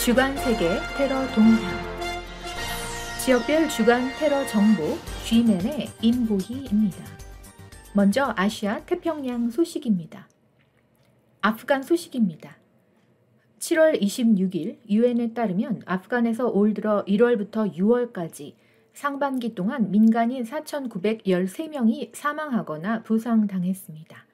주간 세계 테러 동향. 지역별 주간 테러 정보 G맨의 임보희입니다. 먼저 아시아 태평양 소식입니다. 아프간 소식입니다. 7월 26일 유엔에 따르면 아프간에서 올 들어 1월부터 6월까지 상반기 동안 민간인 4,913명이 사망하거나 부상당했습니다.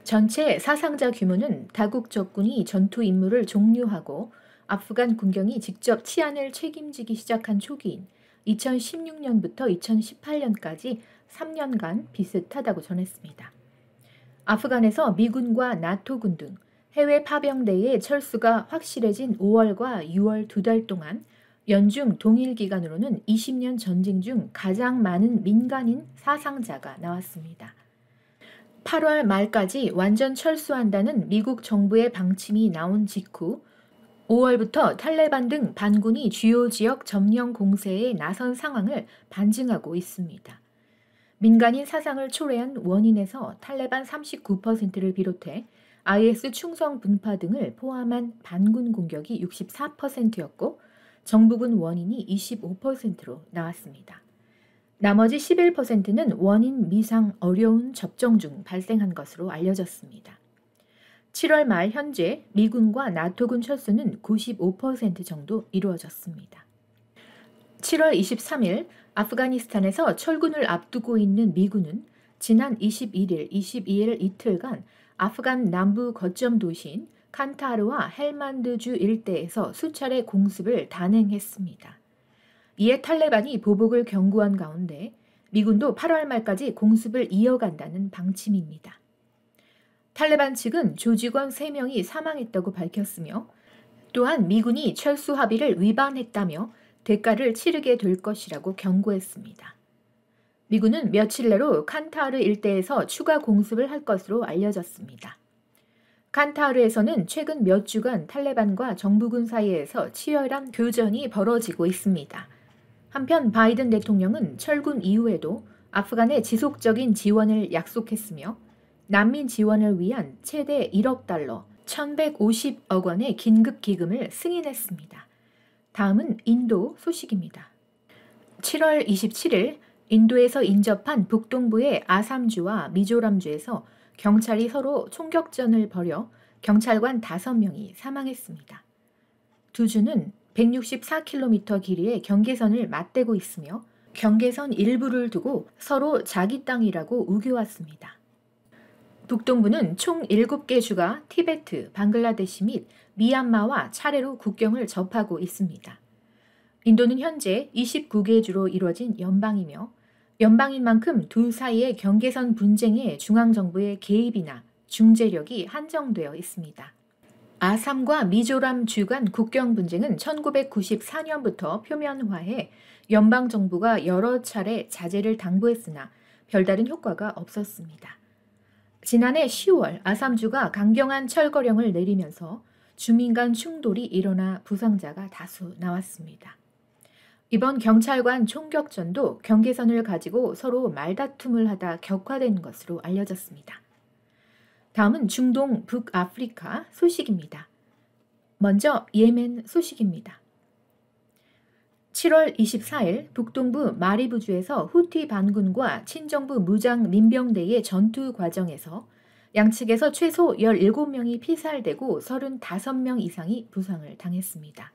전체 사상자 규모는 다국 적군이 전투 임무를 종료하고 아프간 군경이 직접 치안을 책임지기 시작한 초기인 2016년부터 2018년까지 3년간 비슷하다고 전했습니다. 아프간에서 미군과 나토군 등 해외 파병대의 철수가 확실해진 5월과 6월 2달 동안 연중 동일 기간으로는 20년 전쟁 중 가장 많은 민간인 사상자가 나왔습니다. 8월 말까지 완전 철수한다는 미국 정부의 방침이 나온 직후 5월부터 탈레반 등 반군이 주요 지역 점령 공세에 나선 상황을 반증하고 있습니다. 민간인 사상을 초래한 원인에서 탈레반 39%를 비롯해 IS 충성 분파 등을 포함한 반군 공격이 64%였고 정부군 원인이 25%로 나왔습니다. 나머지 11%는 원인 미상 어려운 접종 중 발생한 것으로 알려졌습니다. 7월 말 현재 미군과 나토군 철수는 95% 정도 이루어졌습니다. 7월 23일 아프가니스탄에서 철군을 앞두고 있는 미군은 지난 21일, 22일 이틀간 아프간 남부 거점 도시인 칸타르와 헬만드주 일대에서 수차례 공습을 단행했습니다. 이에 탈레반이 보복을 경고한 가운데 미군도 8월 말까지 공습을 이어간다는 방침입니다. 탈레반 측은 조직원 3명이 사망했다고 밝혔으며 또한 미군이 철수 합의를 위반했다며 대가를 치르게 될 것이라고 경고했습니다. 미군은 며칠 내로 칸타르 일대에서 추가 공습을 할 것으로 알려졌습니다. 칸타르에서는 최근 몇 주간 탈레반과 정부군 사이에서 치열한 교전이 벌어지고 있습니다. 한편 바이든 대통령은 철군 이후에도 아프간에 지속적인 지원을 약속했으며 난민 지원을 위한 최대 1억 달러, 1,150억 원의 긴급 기금을 승인했습니다. 다음은 인도 소식입니다. 7월 27일 인도에서 인접한 북동부의 아삼주와 미조람주에서 경찰이 서로 총격전을 벌여 경찰관 5명이 사망했습니다. 두 주는 164km 길이의 경계선을 맞대고 있으며 경계선 일부를 두고 서로 자기 땅이라고 우겨왔습니다. 북동부는 총 7개 주가 티베트, 방글라데시 및 미얀마와 차례로 국경을 접하고 있습니다. 인도는 현재 29개 주로 이루어진 연방이며 연방인 만큼 둘 사이의 경계선 분쟁에 중앙정부의 개입이나 중재력이 한정되어 있습니다. 아삼과 미조람 주 간 국경 분쟁은 1994년부터 표면화해 연방정부가 여러 차례 자제를 당부했으나 별다른 효과가 없었습니다. 지난해 10월 아삼주가 강경한 철거령을 내리면서 주민 간 충돌이 일어나 부상자가 다수 나왔습니다. 이번 경찰관 총격전도 경계선을 가지고 서로 말다툼을 하다 격화된 것으로 알려졌습니다. 다음은 중동 북아프리카 소식입니다. 먼저 예멘 소식입니다. 7월 24일 북동부 마리브주에서 후티 반군과 친정부 무장 민병대의 전투 과정에서 양측에서 최소 17명이 피살되고 35명 이상이 부상을 당했습니다.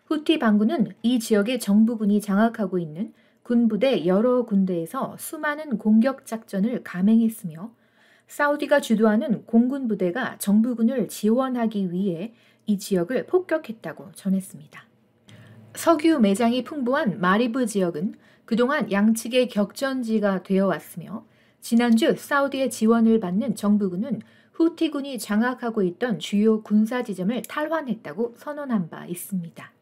후티 반군은 이 지역의 정부군이 장악하고 있는 군부대 여러 군데에서 수많은 공격 작전을 감행했으며 사우디가 주도하는 공군 부대가 정부군을 지원하기 위해 이 지역을 폭격했다고 전했습니다. 석유 매장이 풍부한 마리브 지역은 그동안 양측의 격전지가 되어 왔으며 지난주 사우디의 지원을 받는 정부군은 후티군이 장악하고 있던 주요 군사 지점을 탈환했다고 선언한 바 있습니다.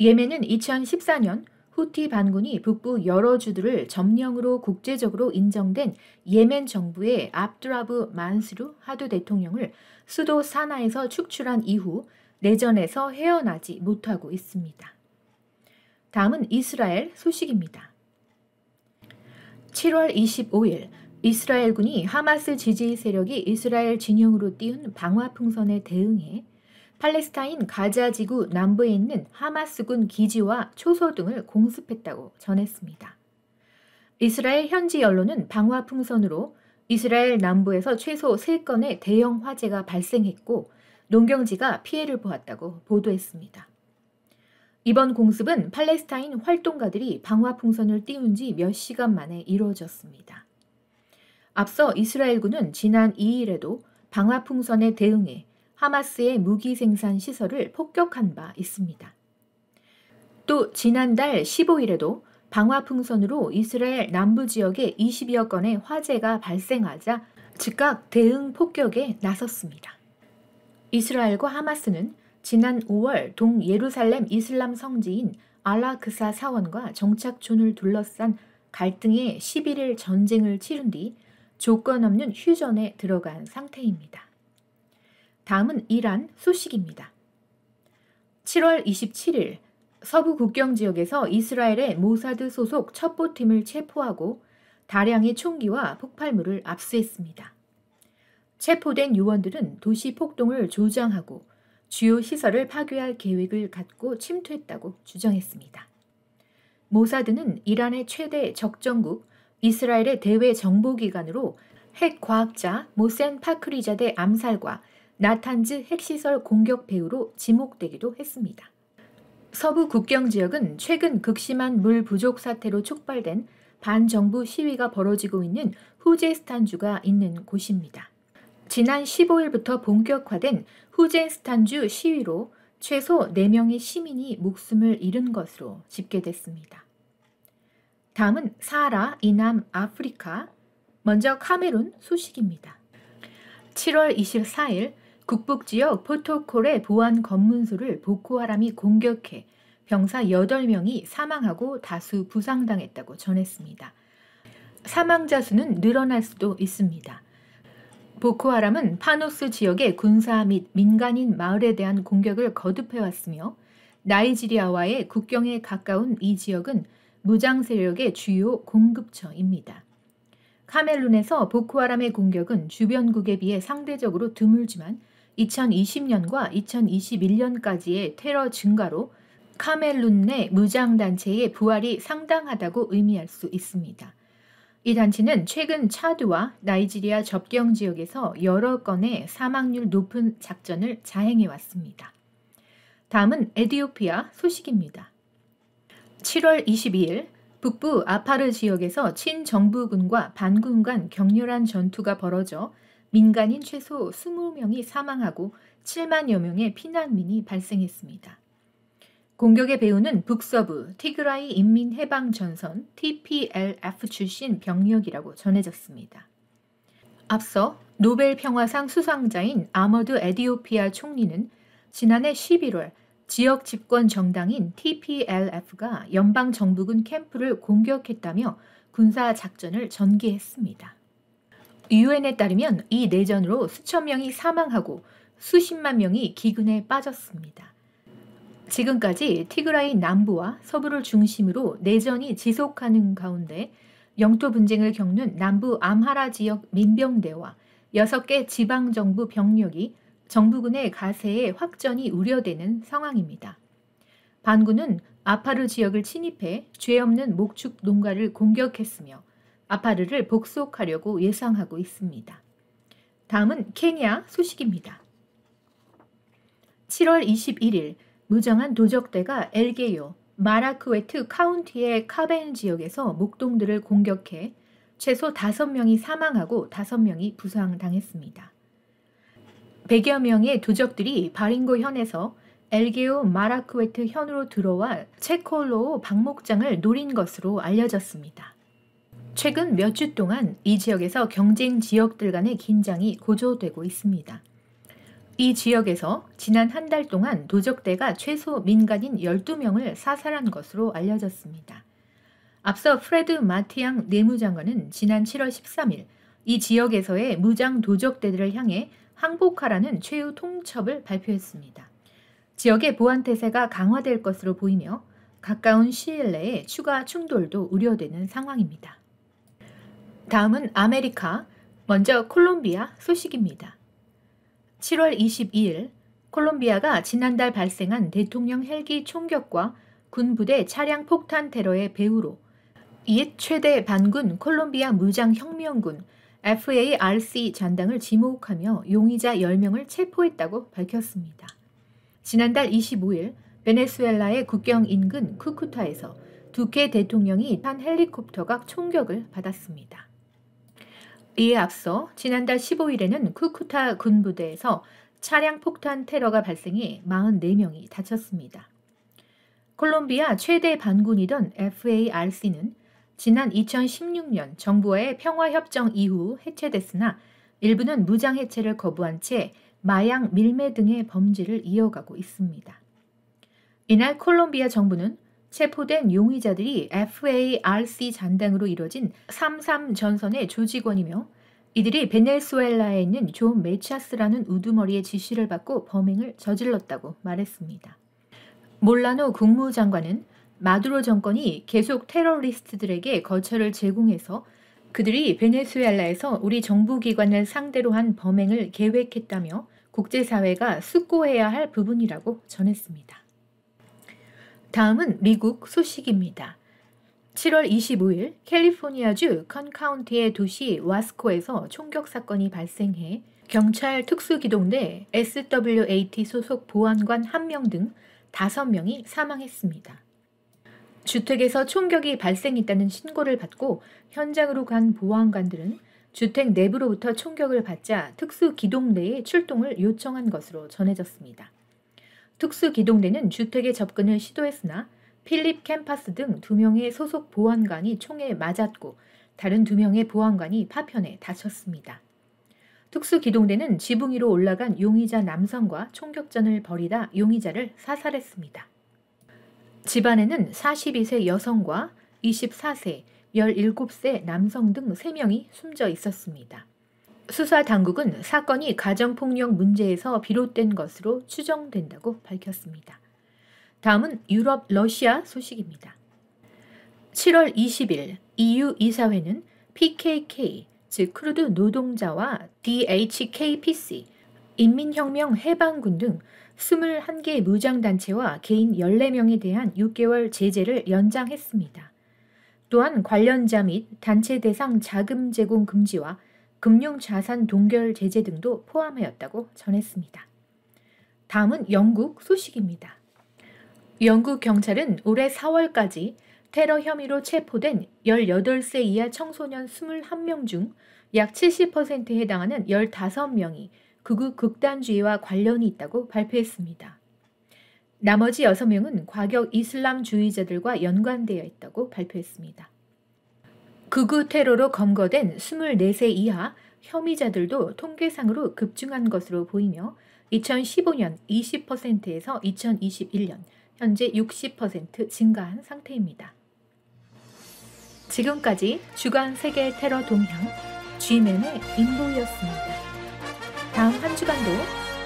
예멘은 2014년 후티 반군이 북부 여러 주들을 점령으로 국제적으로 인정된 예멘 정부의 압두라브 만수르 하드 대통령을 수도 사나에서 축출한 이후 내전에서 헤어나지 못하고 있습니다. 다음은 이스라엘 소식입니다. 7월 25일 이스라엘군이 하마스 지지 세력이 이스라엘 진영으로 띄운 방화풍선에 대응해 팔레스타인 가자 지구 남부에 있는 하마스군 기지와 초소 등을 공습했다고 전했습니다. 이스라엘 현지 언론은 방화 풍선으로 이스라엘 남부에서 최소 3건의 대형 화재가 발생했고 농경지가 피해를 보았다고 보도했습니다. 이번 공습은 팔레스타인 활동가들이 방화 풍선을 띄운 지 몇 시간 만에 이루어졌습니다. 앞서 이스라엘군은 지난 2일에도 방화 풍선에 대응해 하마스의 무기 생산 시설을 폭격한 바 있습니다. 또 지난달 15일에도 방화 풍선으로 이스라엘 남부 지역에 20여 건의 화재가 발생하자 즉각 대응 폭격에 나섰습니다. 이스라엘과 하마스는 지난 5월 동예루살렘 이슬람 성지인 알라크사 사원과 정착촌을 둘러싼 갈등의 11일 전쟁을 치른 뒤 조건 없는 휴전에 들어간 상태입니다. 다음은 이란 소식입니다. 7월 27일 서부 국경 지역에서 이스라엘의 모사드 소속 첩보팀을 체포하고 다량의 총기와 폭발물을 압수했습니다. 체포된 요원들은 도시 폭동을 조장하고 주요 시설을 파괴할 계획을 갖고 침투했다고 주장했습니다. 모사드는 이란의 최대 적정국 이스라엘의 대외 정보기관으로 핵 과학자 모센 파크리자대 암살과 나탄즈 핵시설 공격 배후로 지목되기도 했습니다. 서부 국경 지역은 최근 극심한 물 부족 사태로 촉발된 반정부 시위가 벌어지고 있는 후제스탄주가 있는 곳입니다. 지난 15일부터 본격화된 후제스탄주 시위로 최소 4명의 시민이 목숨을 잃은 것으로 집계됐습니다. 다음은 사하라 이남 아프리카, 먼저 카메룬 소식입니다. 7월 24일 북북지역 포토콜의 보안 검문소를 보코하람이 공격해 병사 8명이 사망하고 다수 부상당했다고 전했습니다. 사망자 수는 늘어날 수도 있습니다. 보코하람은 파노스 지역의 군사 및 민간인 마을에 대한 공격을 거듭해왔으며 나이지리아와의 국경에 가까운 이 지역은 무장 세력의 주요 공급처입니다. 카멜룬에서 보코하람의 공격은 주변국에 비해 상대적으로 드물지만 2020년과 2021년까지의 테러 증가로 카멜룬 내 무장단체의 부활이 상당하다고 의미할 수 있습니다. 이 단체는 최근 차드와 나이지리아 접경 지역에서 여러 건의 사망률 높은 작전을 자행해 왔습니다. 다음은 에티오피아 소식입니다. 7월 22일 북부 아파르 지역에서 친정부군과 반군 간 격렬한 전투가 벌어져 민간인 최소 20명이 사망하고 7만여 명의 피난민이 발생했습니다. 공격의 배후는 북서부 티그라이 인민해방전선 TPLF 출신 병력이라고 전해졌습니다. 앞서 노벨 평화상 수상자인 아머드 에티오피아 총리는 지난해 11월 지역 집권 정당인 TPLF가 연방정부군 캠프를 공격했다며 군사 작전을 전개했습니다. UN에 따르면 이 내전으로 수천 명이 사망하고 수십만 명이 기근에 빠졌습니다. 지금까지 티그라이 남부와 서부를 중심으로 내전이 지속하는 가운데 영토 분쟁을 겪는 남부 암하라 지역 민병대와 6개 지방정부 병력이 정부군의 가세에 확전이 우려되는 상황입니다. 반군은 아파르 지역을 침입해 죄 없는 목축 농가를 공격했으며 아파르를 복속하려고 예상하고 있습니다. 다음은 케냐 소식입니다. 7월 21일 무장한 도적대가 엘게요, 마라크웨트 카운티의 카벤 지역에서 목동들을 공격해 최소 5명이 사망하고 5명이 부상당했습니다. 100여 명의 도적들이 바링고 현에서 엘게요 마라크웨트 현으로 들어와 체콜로 박목장을 노린 것으로 알려졌습니다. 최근 몇 주 동안 이 지역에서 경쟁 지역들 간의 긴장이 고조되고 있습니다. 이 지역에서 지난 한 달 동안 도적대가 최소 민간인 12명을 사살한 것으로 알려졌습니다. 앞서 프레드 마티앙 내무장관은 지난 7월 13일 이 지역에서의 무장 도적대들을 향해 항복하라는 최후 통첩을 발표했습니다. 지역의 보안 태세가 강화될 것으로 보이며 가까운 시일 내에 추가 충돌도 우려되는 상황입니다. 다음은 아메리카, 먼저 콜롬비아 소식입니다. 7월 22일 콜롬비아가 지난달 발생한 대통령 헬기 총격과 군부대 차량 폭탄 테러의 배후로 이에 최대 반군 콜롬비아 무장혁명군 FARC 잔당을 지목하며 용의자 10명을 체포했다고 밝혔습니다. 지난달 25일 베네수엘라의 국경 인근 쿠쿠타에서 두케 대통령이 탄 헬리콥터가 총격을 받았습니다. 이에 앞서 지난달 15일에는 쿠쿠타 군부대에서 차량 폭탄 테러가 발생해 44명이 다쳤습니다. 콜롬비아 최대 반군이던 FARC는 지난 2016년 정부와의 평화협정 이후 해체됐으나 일부는 무장 해체를 거부한 채 마약 밀매 등의 범죄를 이어가고 있습니다. 이날 콜롬비아 정부는 체포된 용의자들이 FARC 잔당으로 이뤄진 3.3 전선의 조직원이며 이들이 베네수엘라에 있는 존 메차스라는 우두머리의 지시를 받고 범행을 저질렀다고 말했습니다. 몰라노 국무장관은 마두로 정권이 계속 테러리스트들에게 거처를 제공해서 그들이 베네수엘라에서 우리 정부기관을 상대로 한 범행을 계획했다며 국제사회가 숙고해야 할 부분이라고 전했습니다. 다음은 미국 소식입니다. 7월 25일 캘리포니아주 컨 카운티의 도시 와스코에서 총격 사건이 발생해 경찰 특수기동대 SWAT 소속 보안관 1명 등 5명이 사망했습니다. 주택에서 총격이 발생했다는 신고를 받고 현장으로 간 보안관들은 주택 내부로부터 총격을 받자 특수기동대에 출동을 요청한 것으로 전해졌습니다. 특수기동대는 주택에 접근을 시도했으나 필립 캠파스 등 2명의 소속 보안관이 총에 맞았고 다른 2명의 보안관이 파편에 다쳤습니다. 특수기동대는 지붕 위로 올라간 용의자 남성과 총격전을 벌이다 용의자를 사살했습니다. 집안에는 42세 여성과 24세, 17세 남성 등 3명이 숨져 있었습니다. 수사 당국은 사건이 가정폭력 문제에서 비롯된 것으로 추정된다고 밝혔습니다. 다음은 유럽 러시아 소식입니다. 7월 20일 EU 이사회는 PKK, 즉 크루드 노동자와 DHKPC, 인민혁명 해방군 등 21개 무장단체와 개인 14명에 대한 6개월 제재를 연장했습니다. 또한 관련자 및 단체 대상 자금 제공 금지와 금융자산 동결 제재 등도 포함하였다고 전했습니다. 다음은 영국 소식입니다. 영국 경찰은 올해 4월까지 테러 혐의로 체포된 18세 이하 청소년 21명 중 약 70%에 해당하는 15명이 극우 극단주의와 관련이 있다고 발표했습니다. 나머지 6명은 과격 이슬람주의자들과 연관되어 있다고 발표했습니다. 극우 테러로 검거된 24세 이하 혐의자들도 통계상으로 급증한 것으로 보이며 2015년 20%에서 2021년 현재 60% 증가한 상태입니다. 지금까지 주간 세계 테러 동향 G맨의 인보였습니다. 다음 한 주간도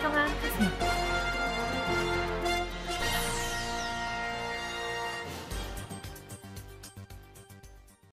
평안하세요.